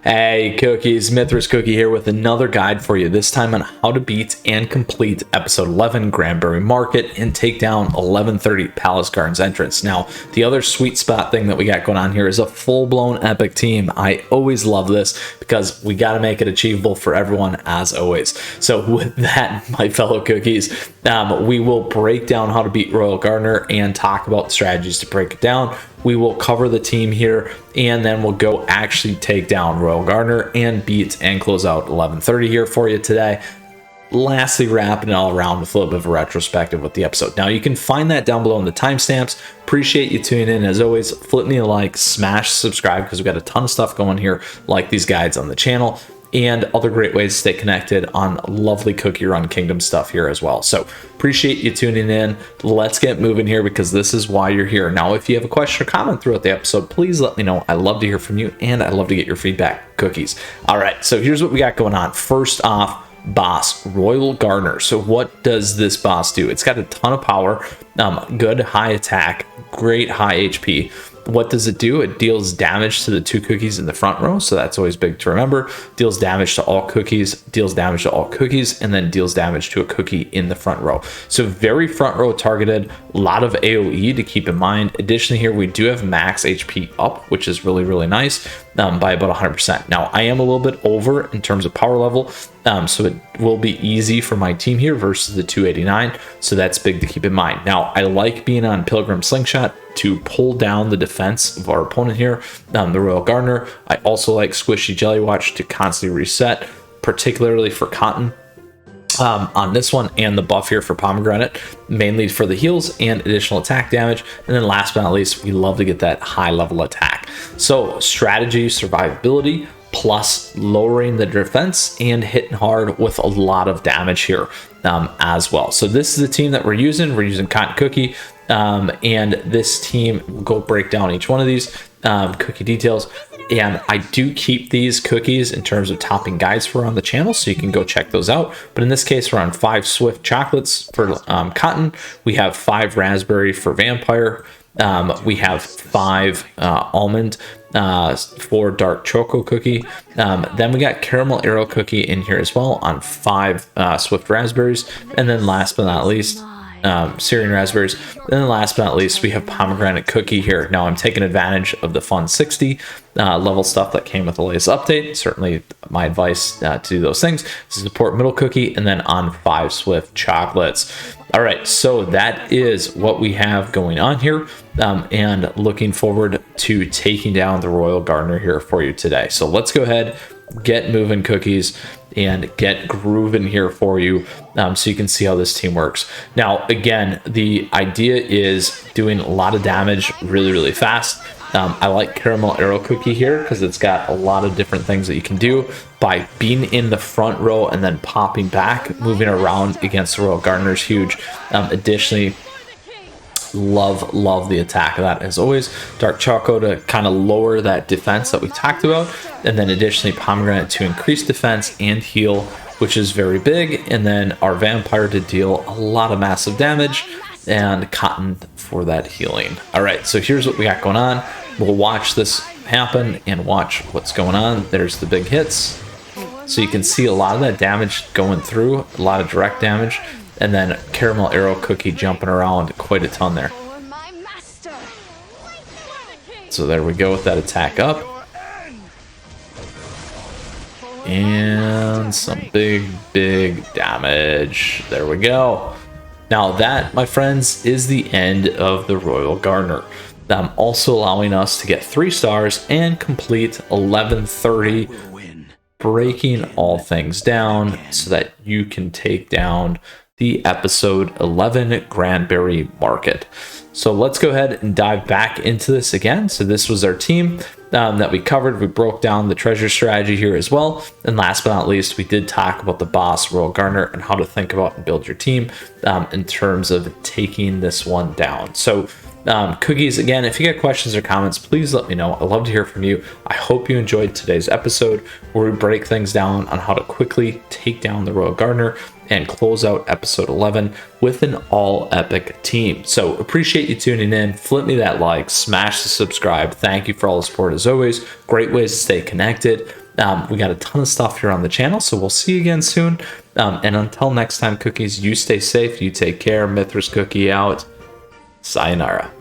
Hey cookies, Mythras Cookie here with another guide for you, this time on how to beat and complete episode 11 Granbury Market and take down 1130 Palace Gardens entrance. Now, the other sweet spot thing that we got going on here is a full-blown epic team. I always love this because we got to make it achievable for everyone as always. So with that, my fellow cookies, we will break down how to beat Royal Gardener and talk about strategies to break it down. We will cover the team here, and then we'll go actually take down Royal Gardener and beat and close out 1130 here for you today. Lastly, wrapping it all around with a little bit of a retrospective with the episode. Now, you can find that down below in the timestamps. Appreciate you tuning in. As always, flip me a like, smash subscribe, because we've got a ton of stuff going here, like these guides on the channel, and other great ways to stay connected on lovely CookieRun Kingdom stuff here as well. So appreciate you tuning in. Let's get moving here because this is why you're here. Now, if you have a question or comment throughout the episode, please let me know. I love to hear from you, and I love to get your feedback, cookies. All right, so here's what we got going on. First off, boss, Royal Gardener. So what does this boss do? It's got a ton of power, good high attack, great high HP. What does it do? It deals damage to the two cookies in the front row, so that's always big to remember. Deals damage to all cookies, deals damage to all cookies, and then deals damage to a cookie in the front row. So very front row targeted, a lot of AoE to keep in mind. Additionally, here we do have max HP up, which is really, really nice, by about 100%. Now, I am a little bit over in terms of power level, so it will be easy for my team here versus the 289, so that's big to keep in mind. Now, I like being on Pilgrim Slingshot to pull down the defense of our opponent here, the Royal Gardener. I also like Squishy Jelly Watch to constantly reset, particularly for Cotton on this one, and the buff here for Pomegranate, mainly for the heals and additional attack damage. And then last but not least, we love to get that high level attack. So strategy, survivability, plus lowering the defense and hitting hard with a lot of damage here as well. So this is the team that we're using. We're using Cotton Cookie, and this team, we'll go break down each one of these cookie details. And I do keep these cookies in terms of topping guides for on the channel, so you can go check those out. But in this case, we're on 5 Swift Chocolates for Cotton. We have 5 Raspberry for Vampire. We have 5 Almond for Dark Choco Cookie. Then we got Caramel Arrow Cookie in here as well on 5 Swift Raspberries. And then last but not least, Syrian Raspberries. And then last but not least, we have Pomegranate Cookie here. Now, I'm taking advantage of the Fun 60 level stuff that came with the latest update. Certainly my advice to do those things is support Middle Cookie, and then on 5 Swift Chocolates. All right, so that is what we have going on here, and looking forward to taking down the Royal Gardener here for you today. So let's go ahead, get moving, cookies, and get grooving here for you, so you can see how this team works. Now, again, the idea is doing a lot of damage really, really fast. I like Caramel Arrow Cookie here because it's got a lot of different things that you can do by being in the front row and then popping back. Moving around against the Royal Gardener is huge. Additionally, love the attack of that as always. Dark Choco to kind of lower that defense that we talked about, and then additionally Pomegranate to increase defense and heal, which is very big, and then our Vampire to deal a lot of massive damage, and Cotton for that healing. All right, so here's what we got going on. We'll watch this happen and watch what's going on. There's the big hits, so you can see a lot of that damage going through, a lot of direct damage. And then Caramel Arrow Cookie jumping around quite a ton there. So there we go with that attack up. And some big damage. There we go. Now that, my friends, is the end of the Royal Gardener. Also allowing us to get 3 stars and complete 1130, breaking all things down so that you can take down the episode 11 Granbury Market. So let's go ahead and dive back into this again. So this was our team that we covered. We broke down the treasure strategy here as well. And last but not least, we did talk about the boss, Royal Gardener, and how to think about and build your team in terms of taking this one down. So cookies, again, if you get questions or comments, please let me know. I love to hear from you. I hope you enjoyed today's episode where we break things down on how to quickly take down the Royal Gardener and close out episode 11 with an all epic team. So appreciate you tuning in. Flip me that like, smash the subscribe. Thank you for all the support as always. Great ways to stay connected. We got a ton of stuff here on the channel, so we'll see you again soon. And until next time, cookies, you stay safe, you take care. Mythras Cookie out. Sayonara.